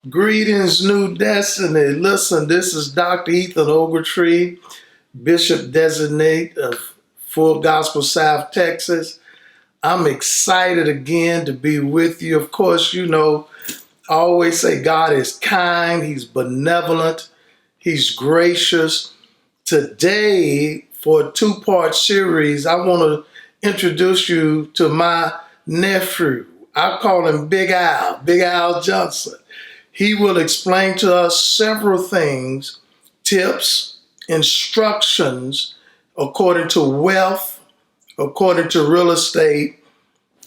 Greetings, New Destiny. Listen, this is Dr. Ethan Ogletree, Bishop Designate of Full Gospel South Texas. I'm excited again to be with you. Of course, I always say God is kind, He's benevolent, He's gracious. Today, for a two-part series, I want to introduce you to my nephew. I call him Big Al Johnson. He will explain to us several things, tips, instructions according to wealth, according to real estate.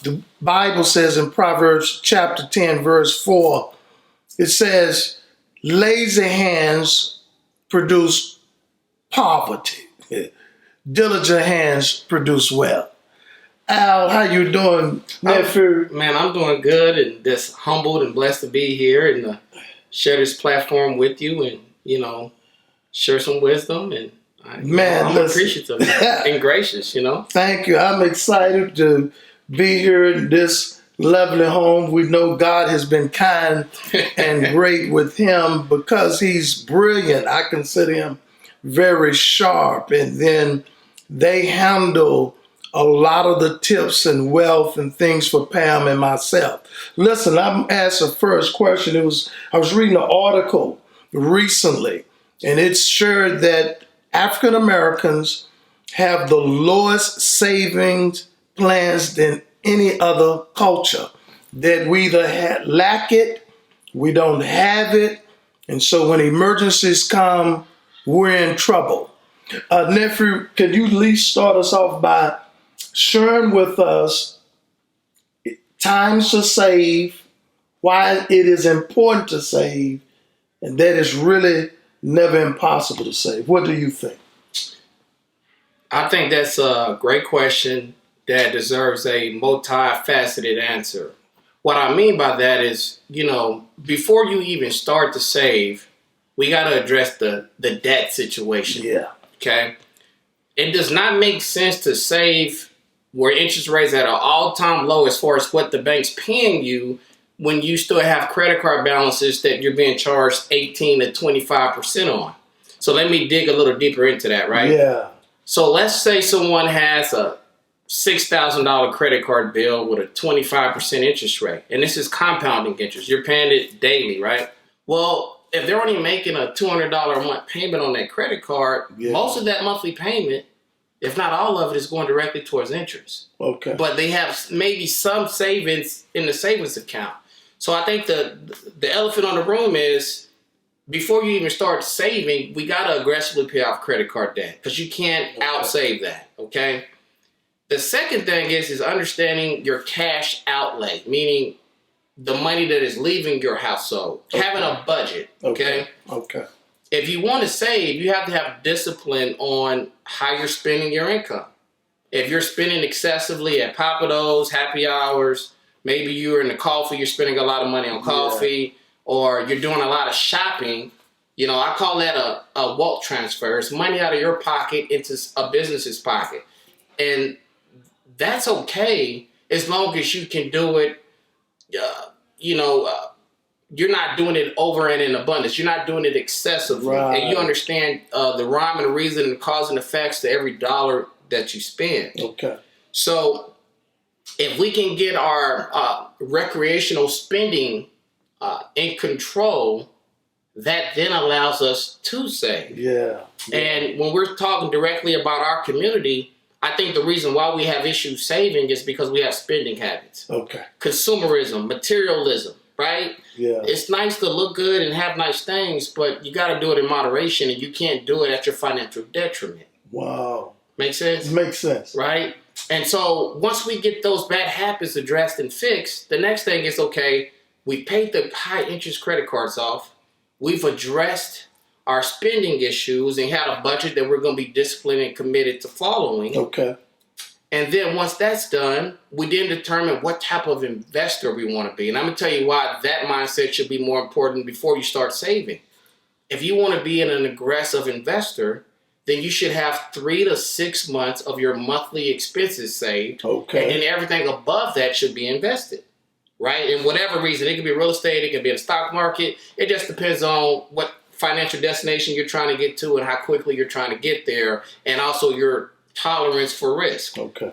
The Bible says in Proverbs chapter 10, verse 4, it says, lazy hands produce poverty. Diligent hands produce wealth. Al, how you doing, nephew? Man, I'm doing good and just humbled and blessed to be here and share this platform with you and, share some wisdom. And I'm appreciative and gracious, Thank you. I'm excited to be here in this lovely home. We know God has been kind and great with him because he's brilliant. I consider him very sharp. And then they handle a lot of the tips and wealth and things for Pam and myself. Listen, I'm asked the first question. I was reading an article recently, and it shared that African Americans have the lowest savings plans than any other culture. That we either lack it, we don't have it, and so when emergencies come, we're in trouble. Nephew, can you at least start us off by sharing with us times to save, why it is important to save, and that it's really never impossible to save? What do you think? I think that's a great question that deserves a multifaceted answer. What I mean by that is, before you even start to save, we got to address the debt situation. Yeah. Okay? It does not make sense to save where interest rates are at an all-time low as far as what the bank's paying you when you still have credit card balances that you're being charged 18 to 25% on. So let me dig a little deeper into that, right? Yeah. So let's say someone has a $6,000 credit card bill with a 25% interest rate, and this is compounding interest. You're paying it daily, right? Well, if they're only making a $200 a month payment on that credit card, most of that monthly payment, if not all of it, is going directly towards interest. Okay. But they have maybe some savings in the savings account. So I think the elephant on the room is, before you even start saving, we got to aggressively pay off credit card debt because you can't outsave that, okay? The second thing is understanding your cash outlay, meaning the money that is leaving your household, having a budget, okay? Okay. If you want to save, you have to have discipline on how you're spending your income. If you're spending excessively at Papa Do's, happy hours, maybe you're in the coffee, you're spending a lot of money on coffee, or you're doing a lot of shopping, I call that a wealth transfer. It's money out of your pocket into a business's pocket. And that's okay as long as you can do it, you're not doing it over and in abundance. You're not doing it excessively. Right. And you understand the rhyme and the reason and cause and effects to every dollar that you spend. Okay. So if we can get our recreational spending in control, that then allows us to save. Yeah. And when we're talking directly about our community, I think the reason why we have issues saving is because we have spending habits. Okay. Consumerism, materialism, right? Yeah. It's nice to look good and have nice things, but you got to do it in moderation, and you can't do it at your financial detriment. Wow. Make sense? Makes sense. Right? And so once we get those bad habits addressed and fixed, the next thing is, okay, we paid the high interest credit cards off. We've addressed our spending issues and had a budget that we're going to be disciplined and committed to following. Okay. And then once that's done, we then determine what type of investor we want to be. And I'm going to tell you why that mindset should be more important before you start saving. If you want to be an aggressive investor, then you should have 3 to 6 months of your monthly expenses saved. Okay. And then everything above that should be invested. right? And whatever reason, it could be real estate, it could be in the stock market. It just depends on what financial destination you're trying to get to and how quickly you're trying to get there, and also your tolerance for risk. Okay.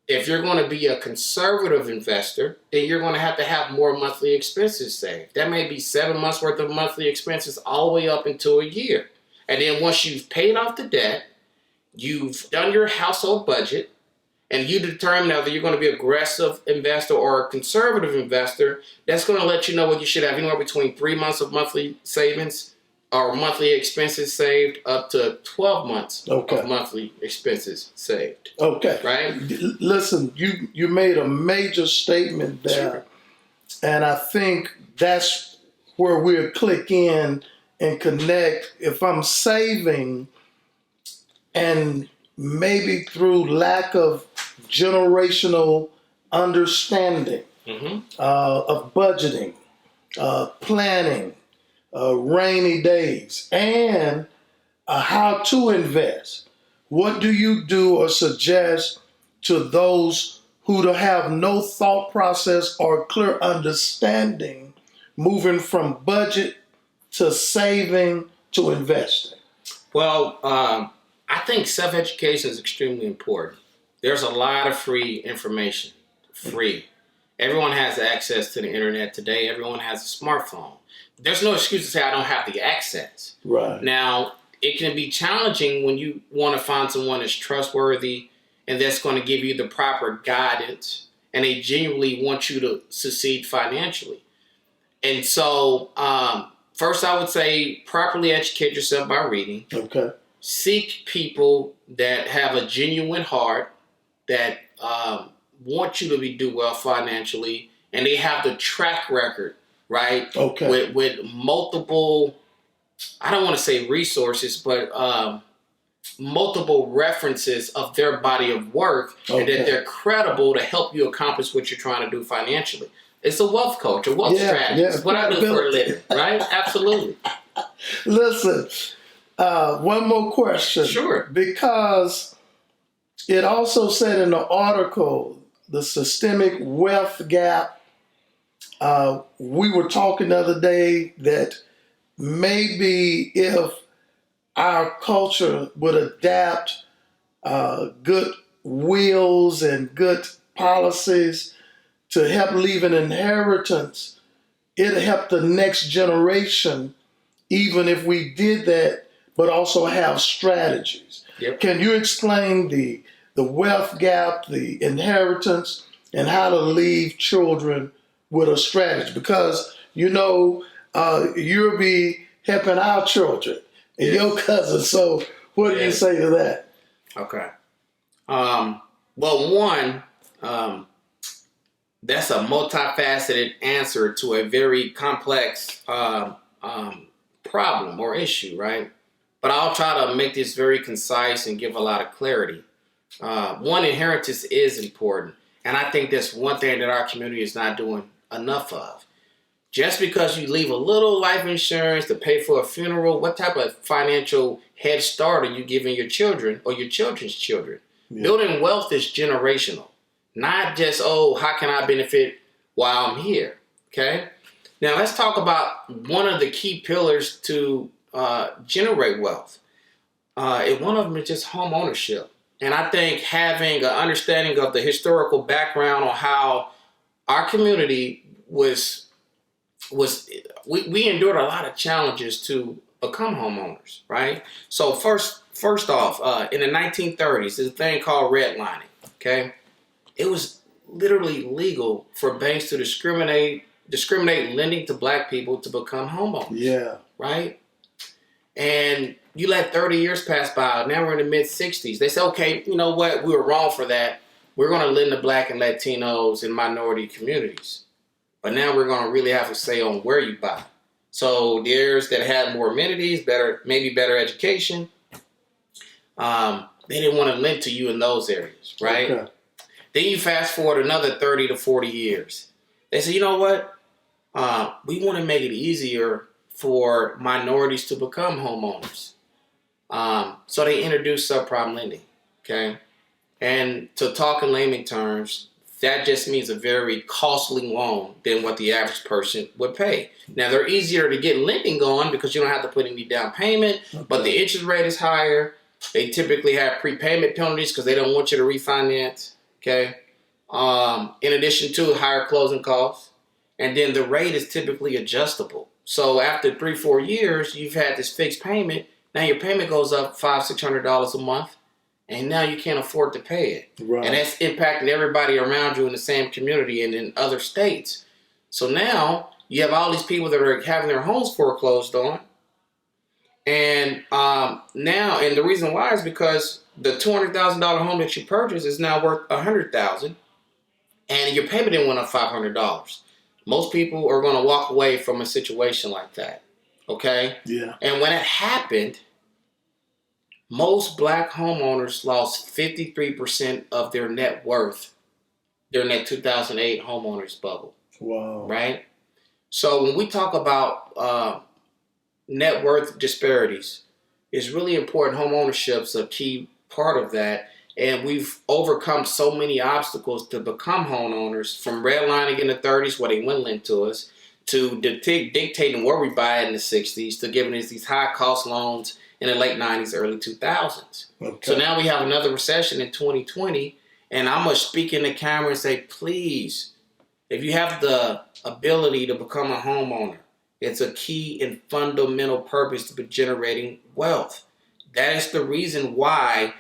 If you're going to be a conservative investor, then you're going to have more monthly expenses saved. That may be 7 months worth of monthly expenses all the way up into a year. And then once you've paid off the debt, you've done your household budget, and you determine whether you're going to be an aggressive investor or a conservative investor, that's going to let you know what you should have anywhere between 3 months of monthly savings or monthly expenses saved up to 12 months of monthly expenses saved. Okay. Right? Listen, you made a major statement there. Sure. And I think that's where we'll click in and connect. If I'm saving, and maybe through lack of generational understanding of budgeting, planning, rainy days, and how to invest. What do you do or suggest to those who have no thought process or clear understanding moving from budget to saving to investing? Well, I think self-education is extremely important. There's a lot of free information. Free. Everyone has access to the internet today. Everyone has a smartphone. There's no excuse to say I don't have the access. Right. Now, it can be challenging when you want to find someone that's trustworthy and that's going to give you the proper guidance, and they genuinely want you to succeed financially. And so, first I would say properly educate yourself by reading. Okay. Seek people that have a genuine heart, that want you to do well financially, and they have the track record, right? Okay. With multiple, I don't want to say resources, but multiple references of their body of work, and that they're credible to help you accomplish what you're trying to do financially. It's a wealth coach, a wealth strategist. It's what I do for a living, right? Absolutely. Listen, one more question. Sure. Because it also said in the article, the systemic wealth gap. We were talking the other day that maybe if our culture would adapt good wills and good policies to help leave an inheritance, it'll help the next generation, even if we did that, but also have strategies. Yep. Can you explain the wealth gap, the inheritance, and how to leave children with a strategy? Because, you'll be helping our children and your cousins. So what do you say to that? Okay. Well, one, that's a multifaceted answer to a very complex problem or issue, right? But I'll try to make this very concise and give a lot of clarity. One, inheritance is important. And I think that's one thing that our community is not doing enough of. Just because you leave a little life insurance to pay for a funeral, what type of financial head start are you giving your children or your children's children? Yeah. Building wealth is generational. Not just, how can I benefit while I'm here? Okay? Now let's talk about one of the key pillars to generate wealth. And one of them is just home ownership. And I think having an understanding of the historical background on how our community we endured a lot of challenges to become homeowners, right? So first off, in the 1930s, there's a thing called redlining, okay? It was literally legal for banks to discriminate lending to black people to become homeowners. Yeah. Right? And you let 30 years pass by. Now we're in the mid-60s. They say, okay, you know what? We were wrong for that. We're going to lend to black and Latinos and minority communities. But now we're going to really have to say on where you buy. So the areas that had more amenities, maybe better education, they didn't want to lend to you in those areas, right? Okay. Then you fast forward another 30 to 40 years. They say, you know what? We want to make it easier for minorities to become homeowners. So they introduced subprime lending, okay? And to talk in layman terms, that just means a very costly loan than what the average person would pay. Now, they're easier to get lending on because you don't have to put any down payment, but the interest rate is higher. They typically have prepayment penalties because they don't want you to refinance, okay? In addition to higher closing costs. And then the rate is typically adjustable. So after 3-4 years, you've had this fixed payment. Now your payment goes up $500-$600 a month. And now you can't afford to pay it. Right. And that's impacted everybody around you in the same community and in other states. So now you have all these people that are having their homes foreclosed on. And and the reason why is because the $200,000 home that you purchased is now worth $100,000, and your payment didn't went up $500. Most people are going to walk away from a situation like that. Okay? Yeah. And when it happened, most black homeowners lost 53% of their net worth during that 2008 homeowners bubble. Wow. Right? So when we talk about net worth disparities, it's really important. Home ownership's a key part of that. And we've overcome so many obstacles to become homeowners, from redlining in the 30s where they wouldn't lend to us, to dictating where we buy in the 60s, to giving us these high cost loans in the late 90s, early 2000s. Okay. So now we have another recession in 2020, and I'm going to speak in the camera and say, please, if you have the ability to become a homeowner, it's a key and fundamental purpose to be generating wealth. That is the reason why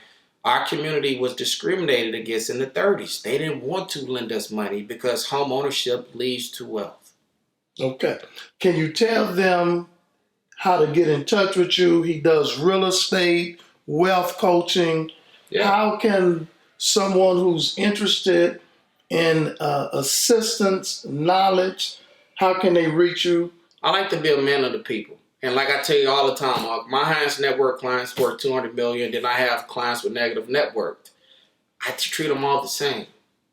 our community was discriminated against in the 30s. They didn't want to lend us money because home ownership leads to wealth. Okay. Can you tell them how to get in touch with you? He does real estate, wealth coaching. Yeah. How can someone who's interested in assistance, knowledge, how can they reach you? I like to be a man of the people. And like I tell you all the time, my highest net worth clients worth $200 million. Then I have clients with negative net worth. I treat them all the same,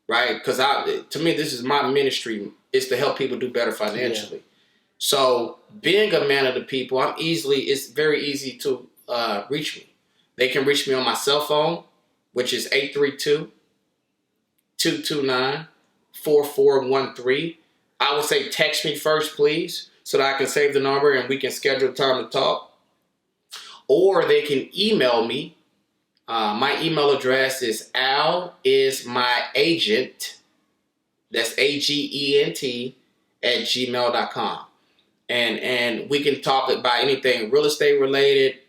right? Because to me, this is my ministry, is to help people do better financially. Yeah. So being a man of the people, it's very easy to reach me. They can reach me on my cell phone, which is 832-229-4413. I would say text me first, please, so that I can save the number and we can schedule time to talk. Or they can email me. My email address is alismyagent, that's AGENT, @gmail.com. And we can talk about anything real estate related,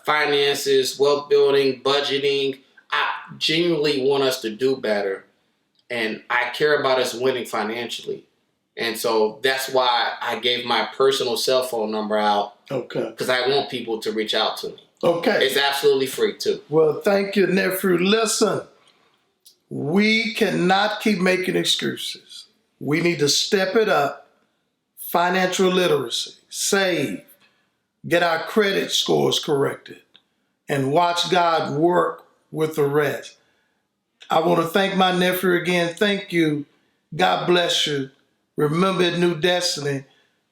finances, wealth building, budgeting. I genuinely want us to do better. And I care about us winning financially. And so that's why I gave my personal cell phone number out. Okay. Because I want people to reach out to me. Okay. It's absolutely free too. Well, thank you, nephew. Listen, we cannot keep making excuses. We need to step it up. Financial literacy, save, get our credit scores corrected, and watch God work with the rest. I want to thank my nephew again. Thank you. God bless you. Remember, New Destiny,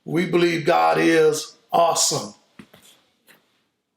we believe God is awesome.